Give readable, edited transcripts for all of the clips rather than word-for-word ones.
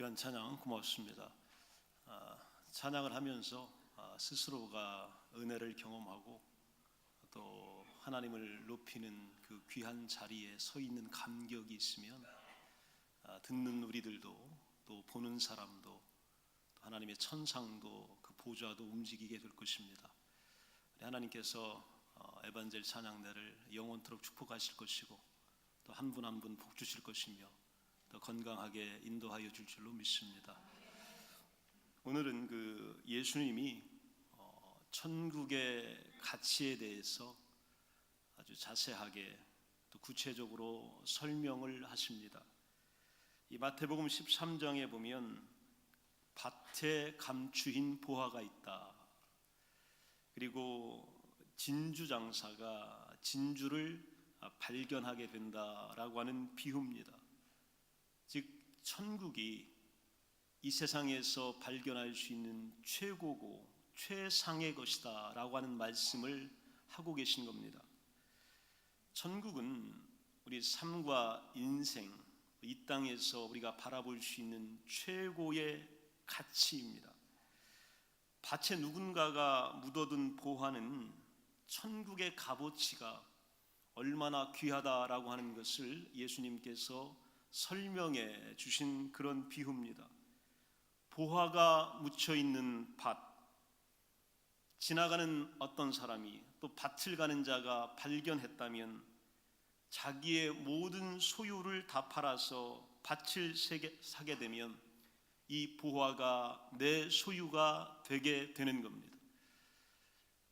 귀한 찬양 고맙습니다. 찬양을 하면서 스스로가 은혜를 경험하고 또 하나님을 높이는 그 귀한 자리에 서 있는 감격이 있으면 듣는 우리들도 또 보는 사람도 또 하나님의 천상도 그 보좌도 움직이게 될 것입니다. 하나님께서 에반젤 찬양대를 영원토록 축복하실 것이고 또 한 분 한 분 복 주실 것이며 더 건강하게 인도하여 줄 줄로 믿습니다. 오늘은 그 예수님이 천국의 가치에 대해서 아주 자세하게 또 구체적으로 설명을 하십니다. 이 마태복음 13장에 보면 밭에 감추인 보화가 있다. 그리고 진주장사가 진주를 발견하게 된다라고 하는 비유입니다. 즉 천국이 이 세상에서 발견할 수 있는 최고고 최상의 것이다 라고 하는 말씀을 하고 계신 겁니다. 천국은 우리 삶과 인생, 이 땅에서 우리가 바라볼 수 있는 최고의 가치입니다. 밭에 누군가가 묻어둔 보화는 천국의 값어치가 얼마나 귀하다라고 하는 것을 예수님께서 설명해 주신 그런 비유입니다. 보화가 묻혀 있는 밭, 지나가는 어떤 사람이 또 밭을 가는 자가 발견했다면 자기의 모든 소유를 다 팔아서 밭을 사게 되면 이 보화가 내 소유가 되게 되는 겁니다.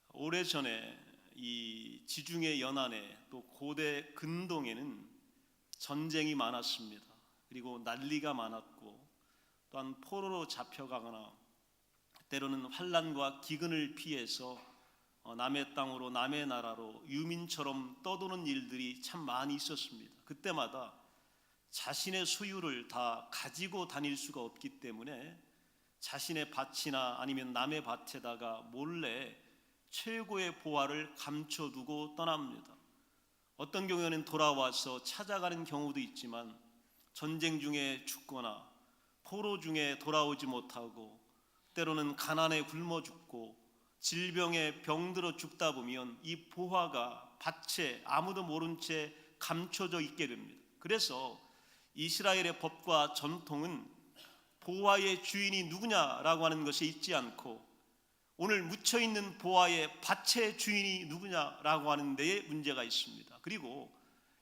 오래전에 이 지중해 연안에 또 고대 근동에는 전쟁이 많았습니다. 그리고 난리가 많았고 또한 포로로 잡혀가거나 때로는 환난과 기근을 피해서 남의 땅으로 남의 나라로 유민처럼 떠도는 일들이 참 많이 있었습니다. 그때마다 자신의 소유를 다 가지고 다닐 수가 없기 때문에 자신의 밭이나 아니면 남의 밭에다가 몰래 최고의 보화를 감춰두고 떠납니다. 어떤 경우에는 돌아와서 찾아가는 경우도 있지만 전쟁 중에 죽거나 포로 중에 돌아오지 못하고 때로는 가난에 굶어 죽고 질병에 병들어 죽다 보면 이 보화가 밭에 아무도 모른 채 감춰져 있게 됩니다. 그래서 이스라엘의 법과 전통은 보화의 주인이 누구냐라고 하는 것이 있지 않고 오늘 묻혀있는 보화의 밭의 주인이 누구냐라고 하는 데에 문제가 있습니다. 그리고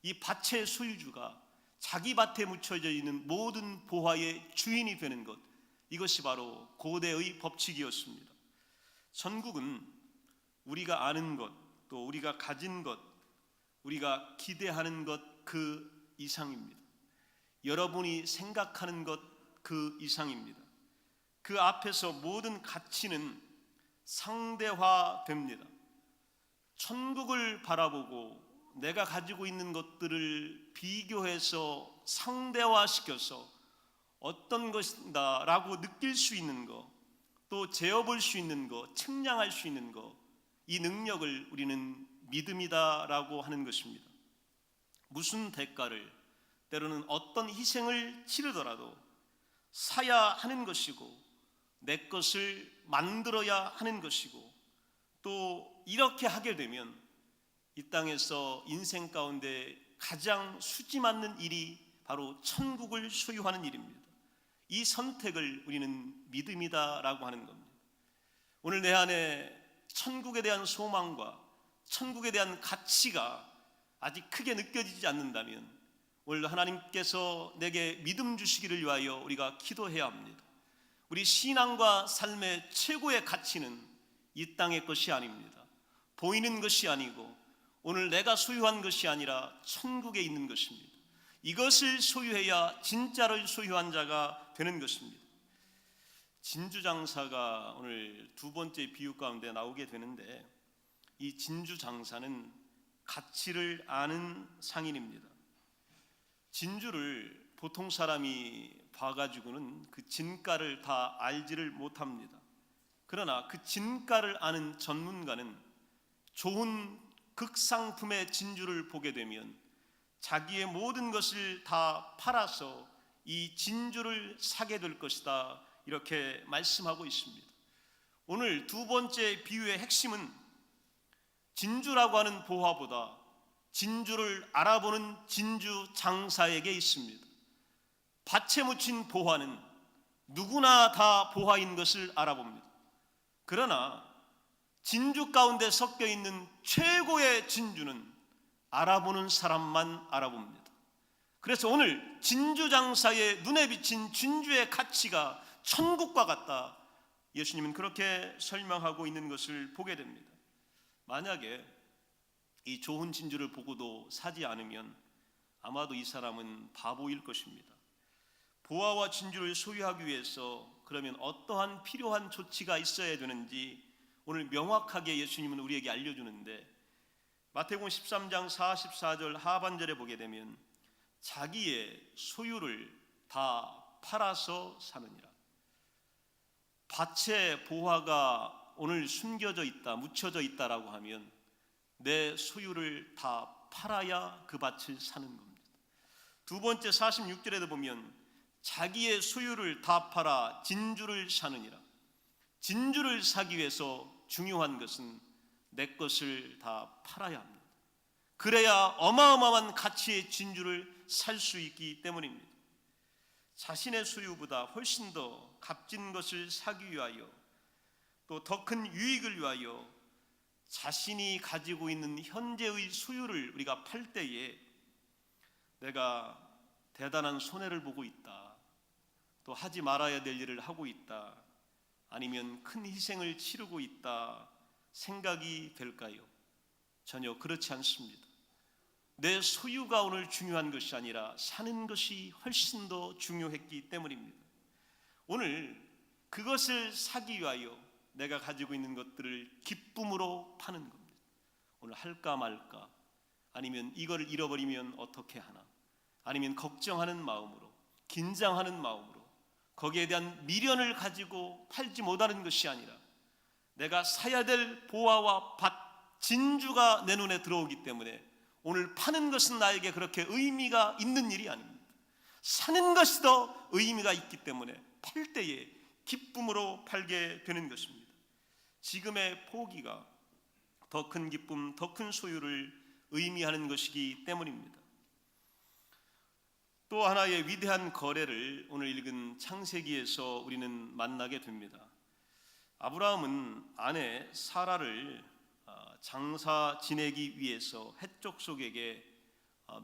이 밭의 소유주가 자기 밭에 묻혀져 있는 모든 보화의 주인이 되는 것, 이것이 바로 고대의 법칙이었습니다. 천국은 우리가 아는 것, 또 우리가 가진 것, 우리가 기대하는 것 그 이상입니다. 여러분이 생각하는 것 그 이상입니다. 그 앞에서 모든 가치는 상대화됩니다. 천국을 바라보고 내가 가지고 있는 것들을 비교해서 상대화시켜서 어떤 것이다 라고 느낄 수 있는 것, 또 재어볼 수 있는 것, 측량할 수 있는 것, 이 능력을 우리는 믿음이다 라고 하는 것입니다. 무슨 대가를, 때로는 어떤 희생을 치르더라도 사야 하는 것이고 내 것을 만들어야 하는 것이고 또 이렇게 하게 되면 이 땅에서 인생 가운데 가장 수지 맞는 일이 바로 천국을 소유하는 일입니다. 이 선택을 우리는 믿음이다라고 하는 겁니다. 오늘 내 안에 천국에 대한 소망과 천국에 대한 가치가 아직 크게 느껴지지 않는다면 오늘 하나님께서 내게 믿음 주시기를 위하여 우리가 기도해야 합니다. 우리 신앙과 삶의 최고의 가치는 이 땅의 것이 아닙니다. 보이는 것이 아니고 오늘 내가 소유한 것이 아니라 천국에 있는 것입니다. 이것을 소유해야 진짜를 소유한 자가 되는 것입니다. 진주장사가 오늘 두 번째 비유 가운데 나오게 되는데 이 진주장사는 가치를 아는 상인입니다. 진주를 보통 사람이 봐가지고는 그 진가를 다 알지를 못합니다. 그러나 그 진가를 아는 전문가는 좋은 극상품의 진주를 보게 되면 자기의 모든 것을 다 팔아서 이 진주를 사게 될 것이다, 이렇게 말씀하고 있습니다. 오늘 두 번째 비유의 핵심은 진주라고 하는 보화보다 진주를 알아보는 진주 장사에게 있습니다. 밭에 묻힌 보화는 누구나 다 보화인 것을 알아봅니다. 그러나 진주 가운데 섞여 있는 최고의 진주는 알아보는 사람만 알아봅니다. 그래서 오늘 진주 장사의 눈에 비친 진주의 가치가 천국과 같다, 예수님은 그렇게 설명하고 있는 것을 보게 됩니다. 만약에 이 좋은 진주를 보고도 사지 않으면 아마도 이 사람은 바보일 것입니다. 보화와 진주를 소유하기 위해서 그러면 어떠한 필요한 조치가 있어야 되는지 오늘 명확하게 예수님은 우리에게 알려주는데, 마태복음 13장 44절 하반절에 보게 되면 자기의 소유를 다 팔아서 사느니라. 밭에 보화가 오늘 숨겨져 있다, 묻혀져 있다라고 하면 내 소유를 다 팔아야 그 밭을 사는 겁니다. 두 번째 46절에도 보면 자기의 소유를 다 팔아 진주를 사느니라. 진주를 사기 위해서 중요한 것은 내 것을 다 팔아야 합니다. 그래야 어마어마한 가치의 진주를 살 수 있기 때문입니다. 자신의 소유보다 훨씬 더 값진 것을 사기 위하여, 또 더 큰 유익을 위하여 자신이 가지고 있는 현재의 소유를 우리가 팔 때에 내가 대단한 손해를 보고 있다, 또 하지 말아야 될 일을 하고 있다, 아니면 큰 희생을 치르고 있다 생각이 될까요? 전혀 그렇지 않습니다. 내 소유가 오늘 중요한 것이 아니라 사는 것이 훨씬 더 중요했기 때문입니다. 오늘 그것을 사기 위하여 내가 가지고 있는 것들을 기쁨으로 파는 겁니다. 오늘 할까 말까, 아니면 이걸 잃어버리면 어떻게 하나, 아니면 걱정하는 마음으로, 긴장하는 마음으로 거기에 대한 미련을 가지고 팔지 못하는 것이 아니라 내가 사야 될 보화와 밭, 진주가 내 눈에 들어오기 때문에 오늘 파는 것은 나에게 그렇게 의미가 있는 일이 아닙니다. 사는 것이 더 의미가 있기 때문에 팔 때에 기쁨으로 팔게 되는 것입니다. 지금의 포기가 더 큰 기쁨, 더 큰 소유를 의미하는 것이기 때문입니다. 또 하나의 위대한 거래를 오늘 읽은 창세기에서 우리는 만나게 됩니다. 아브라함은 아내 사라를 장사 지내기 위해서 헷족속에게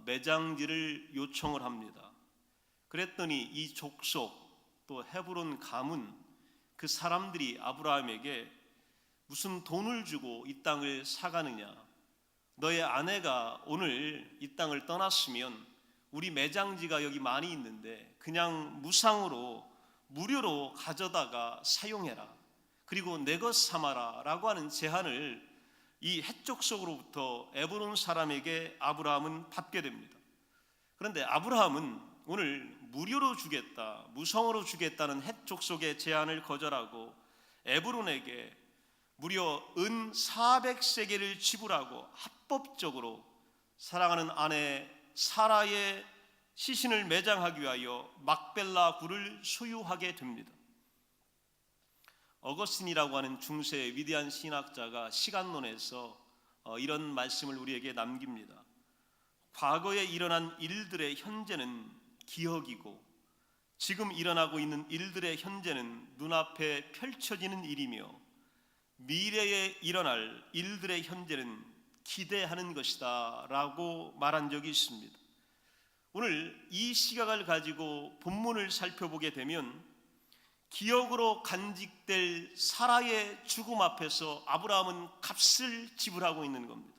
매장지를 요청을 합니다. 그랬더니 이 족속, 또 헤브론 가문, 그 사람들이 아브라함에게 무슨 돈을 주고 이 땅을 사가느냐, 너의 아내가 오늘 이 땅을 떠났으면 우리 매장지가 여기 많이 있는데 그냥 무상으로 무료로 가져다가 사용해라, 그리고 내 것 삼아라 라고 하는 제안을 이 헷족속으로부터 에브론 사람에게 아브라함은 받게 됩니다. 그런데 아브라함은 오늘 무료로 주겠다, 무상으로 주겠다는 헷족속의 제안을 거절하고 에브론에게 무려 은 400세겔을 지불하고 합법적으로 사랑하는 아내 사라의 시신을 매장하기 위하여 막벨라 굴을 소유하게 됩니다. 어거스틴이라고 하는 중세의 위대한 신학자가 시간론에서 이런 말씀을 우리에게 남깁니다. 과거에 일어난 일들의 현재는 기억이고 지금 일어나고 있는 일들의 현재는 눈앞에 펼쳐지는 일이며 미래에 일어날 일들의 현재는 기대하는 것이다 라고 말한 적이 있습니다. 오늘 이 시각을 가지고 본문을 살펴보게 되면 기억으로 간직될 사라의 죽음 앞에서 아브라함은 값을 지불하고 있는 겁니다.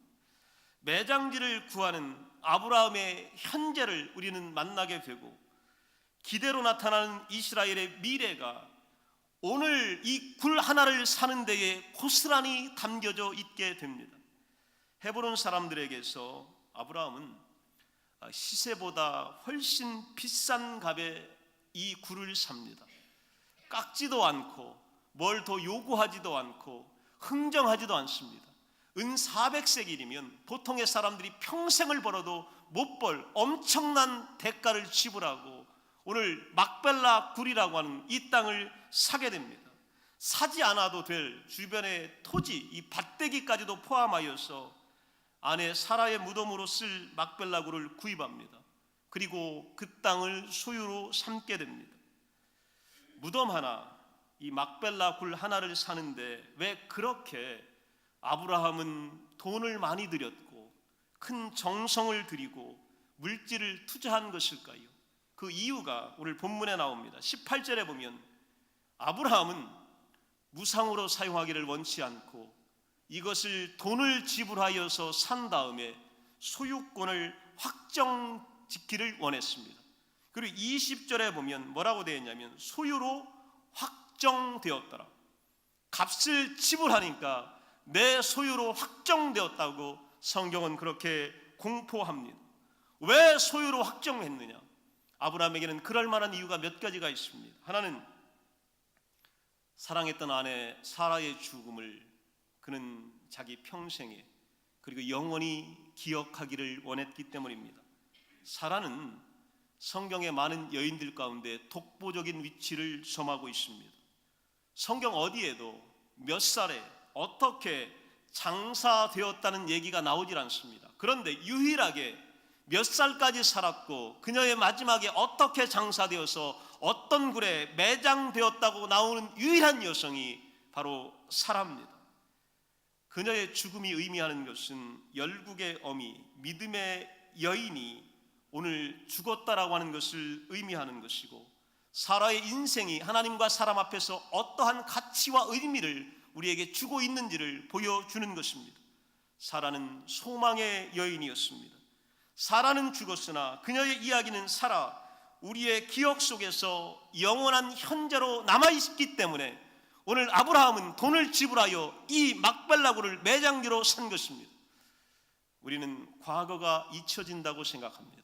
매장지를 구하는 아브라함의 현재를 우리는 만나게 되고 기대로 나타나는 이스라엘의 미래가 오늘 이 굴 하나를 사는 데에 고스란히 담겨져 있게 됩니다. 헤브론 사람들에게서 아브라함은 시세보다 훨씬 비싼 값에 이 굴을 삽니다. 깎지도 않고 뭘 더 요구하지도 않고 흥정하지도 않습니다. 은 400세겔이면 보통의 사람들이 평생을 벌어도 못 벌 엄청난 대가를 지불하고 오늘 막벨라 굴이라고 하는 이 땅을 사게 됩니다. 사지 않아도 될 주변의 토지, 이 밭대기까지도 포함하여서 아내 사라의 무덤으로 쓸 막벨라 굴을 구입합니다. 그리고 그 땅을 소유로 삼게 됩니다. 무덤 하나, 이 막벨라 굴 하나를 사는데 왜 그렇게 아브라함은 돈을 많이 들였고 큰 정성을 들이고 물질을 투자한 것일까요? 그 이유가 오늘 본문에 나옵니다. 18절에 보면 아브라함은 무상으로 사용하기를 원치 않고 이것을 돈을 지불하여서 산 다음에 소유권을 확정짓기를 원했습니다. 그리고 20절에 보면 뭐라고 되어 있냐면 소유로 확정되었더라. 값을 지불하니까 내 소유로 확정되었다고 성경은 그렇게 공포합니다. 왜 소유로 확정했느냐? 아브라함에게는 그럴 만한 이유가 몇 가지가 있습니다. 하나는 사랑했던 아내 사라의 죽음을 그는 자기 평생에 그리고 영원히 기억하기를 원했기 때문입니다. 사라는 성경의 많은 여인들 가운데 독보적인 위치를 점하고 있습니다. 성경 어디에도 몇 살에 어떻게 장사되었다는 얘기가 나오질 않습니다. 그런데 유일하게 몇 살까지 살았고 그녀의 마지막에 어떻게 장사되어서 어떤 굴에 매장되었다고 나오는 유일한 여성이 바로 사라입니다. 그녀의 죽음이 의미하는 것은 열국의 어미, 믿음의 여인이 오늘 죽었다라고 하는 것을 의미하는 것이고 사라의 인생이 하나님과 사람 앞에서 어떠한 가치와 의미를 우리에게 주고 있는지를 보여주는 것입니다. 사라는 소망의 여인이었습니다. 사라는 죽었으나 그녀의 이야기는 살아 우리의 기억 속에서 영원한 현재로 남아있기 때문에 오늘 아브라함은 돈을 지불하여 이 막벨라굴을 매장지로 산 것입니다. 우리는 과거가 잊혀진다고 생각합니다.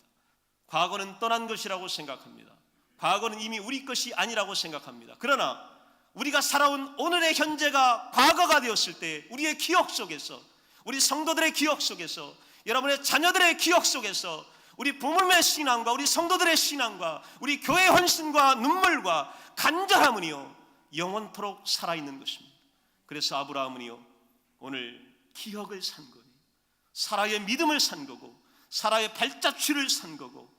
과거는 떠난 것이라고 생각합니다. 과거는 이미 우리 것이 아니라고 생각합니다. 그러나 우리가 살아온 오늘의 현재가 과거가 되었을 때 우리의 기억 속에서, 우리 성도들의 기억 속에서, 여러분의 자녀들의 기억 속에서 우리 부모님의 신앙과 우리 성도들의 신앙과 우리 교회의 헌신과 눈물과 간절함은요 영원토록 살아있는 것입니다. 그래서 아브라함은요 오늘 기억을 산 거예요. 사라의 믿음을 산 거고 사라의 발자취를 산 거고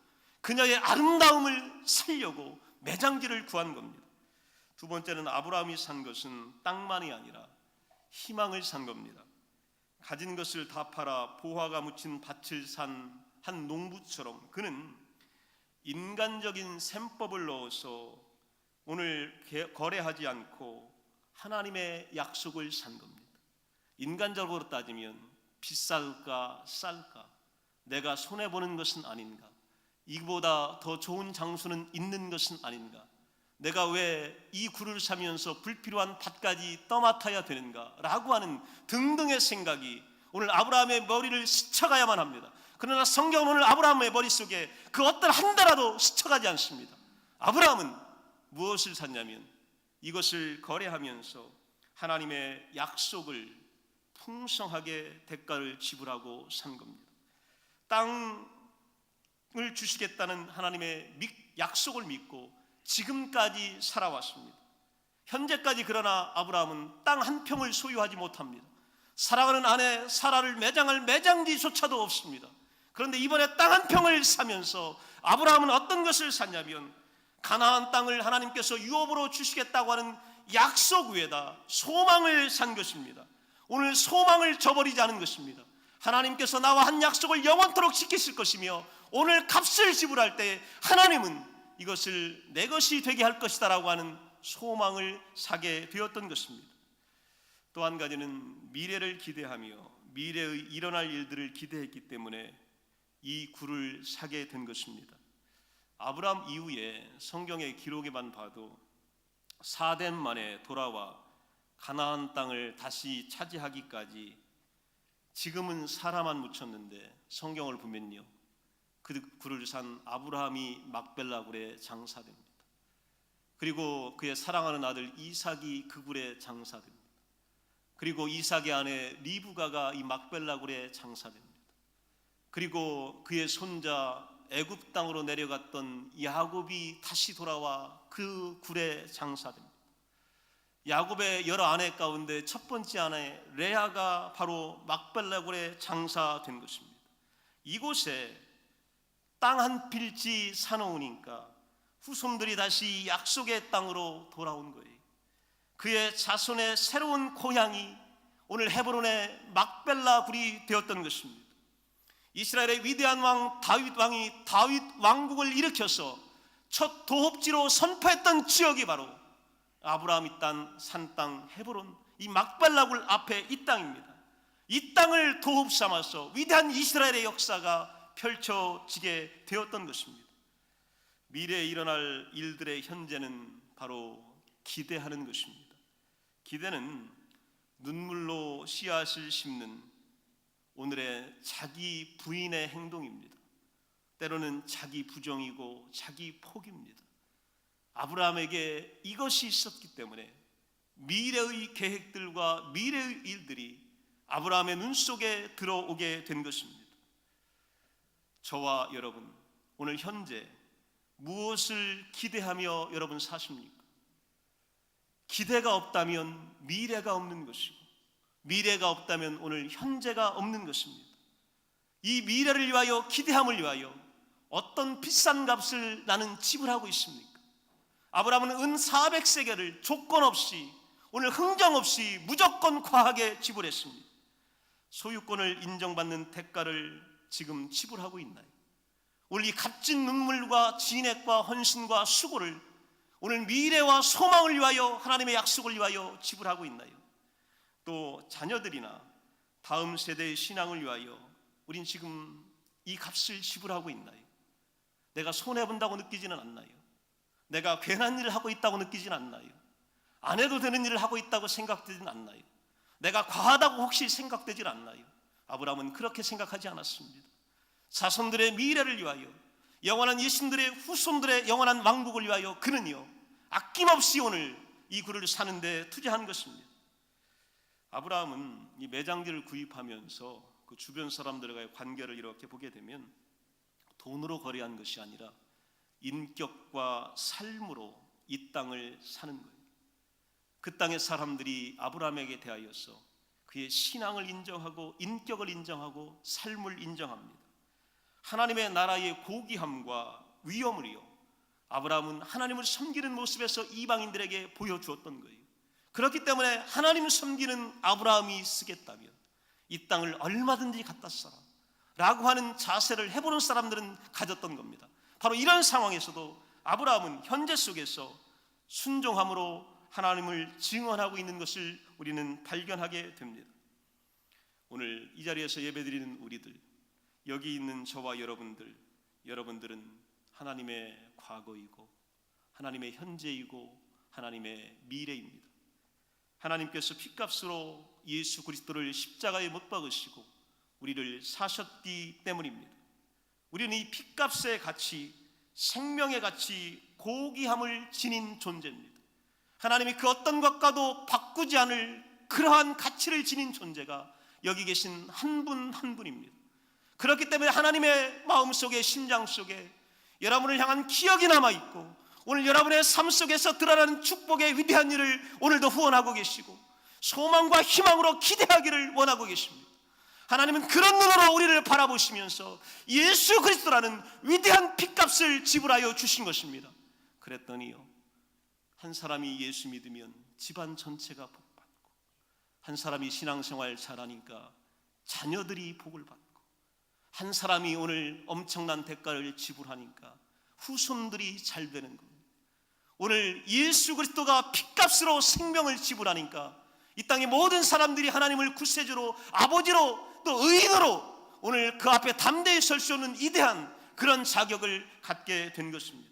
그녀의 아름다움을 살려고 매장지를 구한 겁니다. 두 번째는 아브라함이 산 것은 땅만이 아니라 희망을 산 겁니다. 가진 것을 다 팔아 보화가 묻힌 밭을 산 한 농부처럼 그는 인간적인 셈법을 넣어서 오늘 거래하지 않고 하나님의 약속을 산 겁니다. 인간적으로 따지면 비쌀까 쌀까, 내가 손해보는 것은 아닌가, 이보다 더 좋은 장소는 있는 것은 아닌가, 내가 왜 이 굴을 사면서 불필요한 밭까지 떠맡아야 되는가 라고 하는 등등의 생각이 오늘 아브라함의 머리를 스쳐가야만 합니다. 그러나 성경은 오늘 아브라함의 머릿속에 그 어떤 한 대라도 스쳐가지 않습니다. 아브라함은 무엇을 샀냐면 이것을 거래하면서 하나님의 약속을 풍성하게 대가를 지불하고 산 겁니다. 땅을 주시겠다는 하나님의 약속을 믿고 지금까지 살아왔습니다. 현재까지 그러나 아브라함은 땅 한 평을 소유하지 못합니다. 사랑하는 아내 사라를 매장할 매장지조차도 없습니다. 그런데 이번에 땅 한 평을 사면서 아브라함은 어떤 것을 샀냐면 가나안 땅을 하나님께서 유업으로 주시겠다고 하는 약속 위에다 소망을 산 것입니다. 오늘 소망을 저버리지 않은 것입니다. 하나님께서 나와 한 약속을 영원토록 지키실 것이며 오늘 값을 지불할 때 하나님은 이것을 내 것이 되게 할 것이다 라고 하는 소망을 사게 되었던 것입니다. 또 한 가지는 미래를 기대하며 미래의 일어날 일들을 기대했기 때문에 이 굴을 사게 된 것입니다. 아브라함 이후에 성경의 기록에만 봐도 4대 만에 돌아와 가나안 땅을 다시 차지하기까지 지금은 사라만 묻혔는데 성경을 보면요 그 굴을 산 아브라함이 막벨라 굴에 장사됩니다. 그리고 그의 사랑하는 아들 이삭이 그 굴에 장사됩니다. 그리고 이삭의 아내 리브가가 이 막벨라 굴에 장사됩니다. 그리고 그의 손자 애굽 땅으로 내려갔던 야곱이 다시 돌아와 그 굴에 장사됩니다. 야곱의 여러 아내 가운데 첫 번째 아내 레아가 바로 막벨라 굴에 장사된 것입니다. 이곳에 땅 한 필지 사놓으니까 후손들이 다시 약속의 땅으로 돌아온 거예요. 그의 자손의 새로운 고향이 오늘 헤브론의 막벨라 굴이 되었던 것입니다. 이스라엘의 위대한 왕 다윗 왕이 다윗 왕국을 일으켜서 첫 도읍지로 선포했던 지역이 바로 아브라함이 딴 산 땅 헤브론, 이 막벨라 굴 앞에 이 땅입니다. 이 땅을 도읍 삼아서 위대한 이스라엘의 역사가 펼쳐지게 되었던 것입니다. 미래에 일어날 일들의 현재는 바로 기대하는 것입니다. 기대는 눈물로 씨앗을 심는 오늘의 자기 부인의 행동입니다. 때로는 자기 부정이고 자기 포기입니다. 아브라함에게 이것이 있었기 때문에 미래의 계획들과 미래의 일들이 아브라함의 눈 속에 들어오게 된 것입니다. 저와 여러분, 오늘 현재 무엇을 기대하며 여러분 사십니까? 기대가 없다면 미래가 없는 것이고, 미래가 없다면 오늘 현재가 없는 것입니다. 이 미래를 위하여, 기대함을 위하여 어떤 비싼 값을 나는 지불하고 있습니까? 아브라함은 은 400세겔을 조건 없이, 오늘 흥정 없이 무조건 과하게 지불했습니다. 소유권을 인정받는 대가를 지금 지불하고 있나요? 오늘 이 값진 눈물과 진액과 헌신과 수고를 오늘 미래와 소망을 위하여, 하나님의 약속을 위하여 지불하고 있나요? 또 자녀들이나 다음 세대의 신앙을 위하여 우린 지금 이 값을 지불하고 있나요? 내가 손해본다고 느끼지는 않나요? 내가 괜한 일을 하고 있다고 느끼지는 않나요? 안 해도 되는 일을 하고 있다고 생각되지는 않나요? 내가 과하다고 혹시 생각되질 않나요? 아브라함은 그렇게 생각하지 않았습니다. 자손들의 미래를 위하여, 영원한 예신들의 후손들의 영원한 왕국을 위하여 그는요 아낌없이 오늘 이 굴을 사는 데 투자한 것입니다. 아브라함은 이 매장지를 구입하면서 그 주변 사람들과의 관계를 이렇게 보게 되면 돈으로 거래한 것이 아니라 인격과 삶으로 이 땅을 사는 거예요. 그 땅의 사람들이 아브라함에게 대하여서 그의 신앙을 인정하고 인격을 인정하고 삶을 인정합니다. 하나님의 나라의 고귀함과 위엄을요 아브라함은 하나님을 섬기는 모습에서 이방인들에게 보여주었던 거예요. 그렇기 때문에 하나님을 섬기는 아브라함이 쓰겠다면 이 땅을 얼마든지 갖다 써라 라고 하는 자세를 해보는 사람들은 가졌던 겁니다. 바로 이런 상황에서도 아브라함은 현재 속에서 순종함으로 하나님을 증언하고 있는 것을 우리는 발견하게 됩니다. 오늘 이 자리에서 예배드리는 우리들, 여기 있는 저와 여러분들은 하나님의 과거이고 하나님의 현재이고 하나님의 미래입니다. 하나님께서 핏값으로 예수 그리스도를 십자가에 못 박으시고 우리를 사셨기 때문입니다. 우리는 이 핏값의 가치, 생명의 가치, 고귀함을 지닌 존재입니다. 하나님이 그 어떤 것과도 바꾸지 않을 그러한 가치를 지닌 존재가 여기 계신 한 분 한 분입니다. 그렇기 때문에 하나님의 마음속에, 심장 속에 여러분을 향한 기억이 남아있고 오늘 여러분의 삶 속에서 드러나는 축복의 위대한 일을 오늘도 후원하고 계시고 소망과 희망으로 기대하기를 원하고 계십니다. 하나님은 그런 눈으로 우리를 바라보시면서 예수 그리스도라는 위대한 핏값을 지불하여 주신 것입니다. 그랬더니요, 한 사람이 예수 믿으면 집안 전체가 복받고, 한 사람이 신앙생활 잘하니까 자녀들이 복을 받고, 한 사람이 오늘 엄청난 대가를 지불하니까 후손들이 잘 되는 겁니다. 오늘 예수 그리스도가 핏값으로 생명을 지불하니까 이 땅의 모든 사람들이 하나님을 구세주로, 아버지로, 또 의인으로 오늘 그 앞에 담대히 설 수 있는 위대한 그런 자격을 갖게 된 것입니다.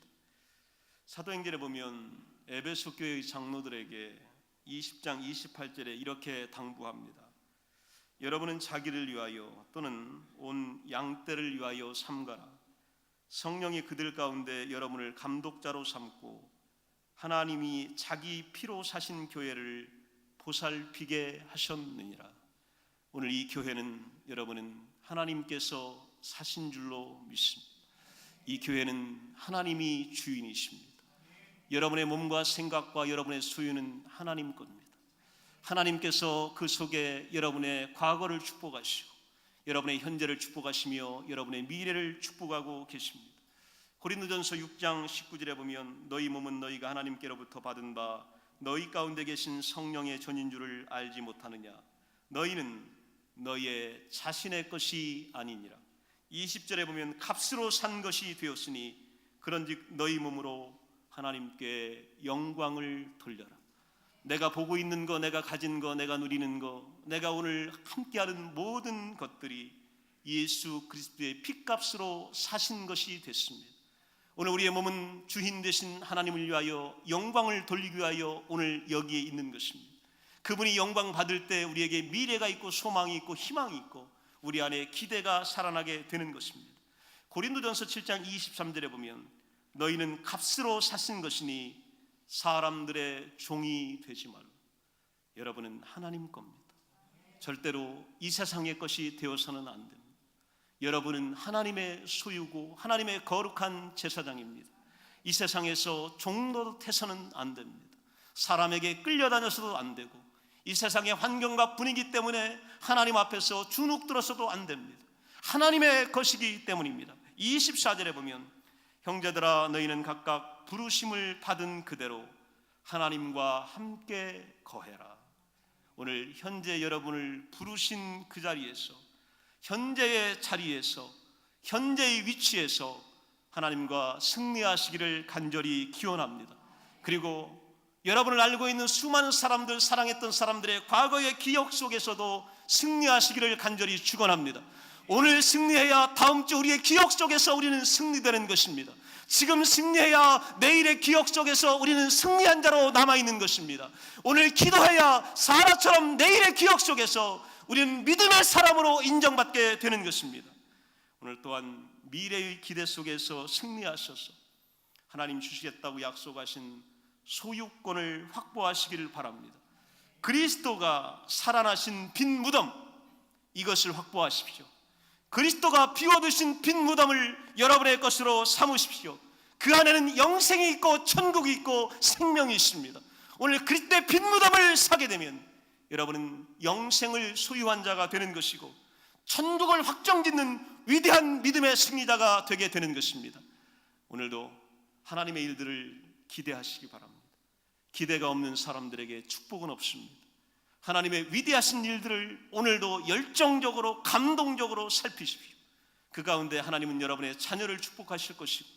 사도행전에 보면 에베소 교회의 장로들에게 20장 28절에 이렇게 당부합니다. 여러분은 자기를 위하여 또는 온 양떼를 위하여 삼가라. 성령이 그들 가운데 여러분을 감독자로 삼고 하나님이 자기 피로 사신 교회를 보살피게 하셨느니라. 오늘 이 교회는, 여러분은 하나님께서 사신 줄로 믿습니다. 이 교회는 하나님이 주인이십니다. 여러분의 몸과 생각과 여러분의 소유는 하나님 겁니다. 하나님께서 그 속에 여러분의 과거를 축복하시고 여러분의 현재를 축복하시며 여러분의 미래를 축복하고 계십니다. 고린도전서 6장 19절에 보면 너희 몸은 너희가 하나님께로부터 받은 바 너희 가운데 계신 성령의 전인 줄을 알지 못하느냐. 너희는 너희의 자신의 것이 아니니라. 20절에 보면 값으로 산 것이 되었으니 그런즉 너희 몸으로 하나님께 영광을 돌려라. 내가 보고 있는 거, 내가 가진 거, 내가 누리는 거, 내가 오늘 함께하는 모든 것들이 예수 그리스도의 핏값으로 사신 것이 됐습니다. 오늘 우리의 몸은 주인 되신 하나님을 위하여 영광을 돌리기 위하여 오늘 여기에 있는 것입니다. 그분이 영광 받을 때 우리에게 미래가 있고 소망이 있고 희망이 있고 우리 안에 기대가 살아나게 되는 것입니다. 고린도전서 7장 23절에 보면 너희는 값으로 사신 것이니 사람들의 종이 되지 말라. 여러분은 하나님 겁니다. 절대로 이 세상의 것이 되어서는 안 됩니다. 여러분은 하나님의 소유고 하나님의 거룩한 제사장입니다. 이 세상에서 종노릇해서는 안 됩니다. 사람에게 끌려다녀서도 안 되고 이 세상의 환경과 분위기 때문에 하나님 앞에서 주눅 들어서도 안 됩니다. 하나님의 것이기 때문입니다. 24절에 보면 형제들아 너희는 각각 부르심을 받은 그대로 하나님과 함께 거해라. 오늘 현재 여러분을 부르신 그 자리에서 현재의 자리에서 현재의 위치에서 하나님과 승리하시기를 간절히 기원합니다. 그리고 여러분을 알고 있는 수많은 사람들, 사랑했던 사람들의 과거의 기억 속에서도 승리하시기를 간절히 축원합니다. 오늘 승리해야 다음 주 우리의 기억 속에서 우리는 승리되는 것입니다. 지금 승리해야 내일의 기억 속에서 우리는 승리한 자로 남아있는 것입니다. 오늘 기도해야 사라처럼 내일의 기억 속에서 우리는 믿음의 사람으로 인정받게 되는 것입니다. 오늘 또한 미래의 기대 속에서 승리하셔서 하나님 주시겠다고 약속하신 소유권을 확보하시기를 바랍니다. 그리스도가 살아나신 빈 무덤, 이것을 확보하십시오. 그리스도가 비워두신 빈 무덤을 여러분의 것으로 삼으십시오. 그 안에는 영생이 있고 천국이 있고 생명이 있습니다. 오늘 그리스도의 빈 무덤을 사게 되면 여러분은 영생을 소유한 자가 되는 것이고 천국을 확정짓는 위대한 믿음의 승리자가 되게 되는 것입니다. 오늘도 하나님의 일들을 기대하시기 바랍니다. 기대가 없는 사람들에게 축복은 없습니다. 하나님의 위대하신 일들을 오늘도 열정적으로 감동적으로 살피십시오. 그 가운데 하나님은 여러분의 자녀를 축복하실 것이고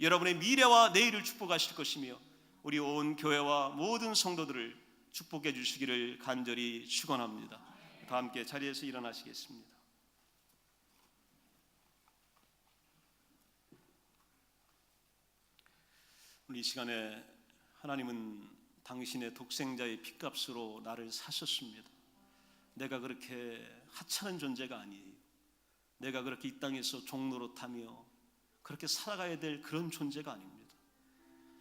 여러분의 미래와 내일을 축복하실 것이며 우리 온 교회와 모든 성도들을 축복해 주시기를 간절히 축원합니다. 다 함께 자리에서 일어나시겠습니다. 오늘 이 시간에 하나님은 당신의 독생자의 핏값으로 나를 사셨습니다. 내가 그렇게 하찮은 존재가 아니에요. 내가 그렇게 이 땅에서 종노릇하며 그렇게 살아가야 될 그런 존재가 아닙니다.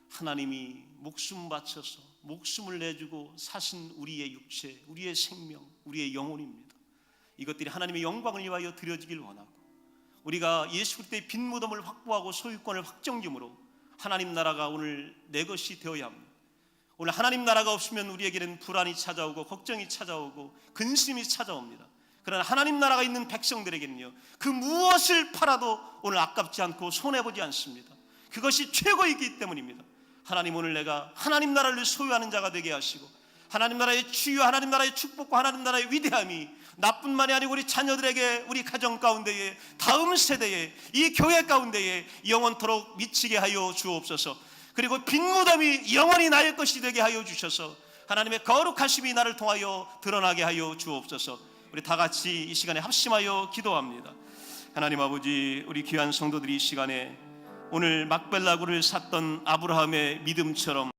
하나님이 목숨 바쳐서 목숨을 내주고 사신 우리의 육체, 우리의 생명, 우리의 영혼입니다. 이것들이 하나님의 영광을 위하여 드려지길 원하고 우리가 예수 그리스도의 빈 무덤을 확보하고 소유권을 확정함으로 하나님 나라가 오늘 내 것이 되어야 합니다. 오늘 하나님 나라가 없으면 우리에게는 불안이 찾아오고 걱정이 찾아오고 근심이 찾아옵니다. 그러나 하나님 나라가 있는 백성들에게는요, 그 무엇을 팔아도 오늘 아깝지 않고 손해보지 않습니다. 그것이 최고이기 때문입니다. 하나님, 오늘 내가 하나님 나라를 소유하는 자가 되게 하시고 하나님 나라의 치유, 하나님 나라의 축복과 하나님 나라의 위대함이 나뿐만이 아니고 우리 자녀들에게, 우리 가정 가운데에, 다음 세대에, 이 교회 가운데에 영원토록 미치게 하여 주옵소서. 그리고 빈 무덤이 영원히 나의 것이 되게 하여 주셔서 하나님의 거룩하심이 나를 통하여 드러나게 하여 주옵소서. 우리 다 같이 이 시간에 합심하여 기도합니다. 하나님 아버지, 우리 귀한 성도들이 이 시간에 오늘 막벨라굴을 샀던 아브라함의 믿음처럼